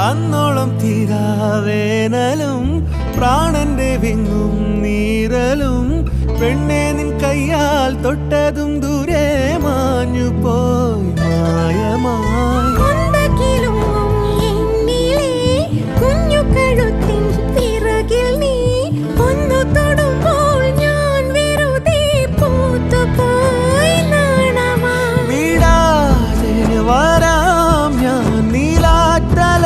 അന്നോളം തീരാവേനലും പ്രാണന്റെ വിങ്ങും നീരലും പെണ്ണെ നിൻ കയ്യാൽ തൊട്ടതും ദൂരെ മാഞ്ഞു പോയി മായമായി. വീടാതെ വരാം ഞാൻ നീലാറ്റല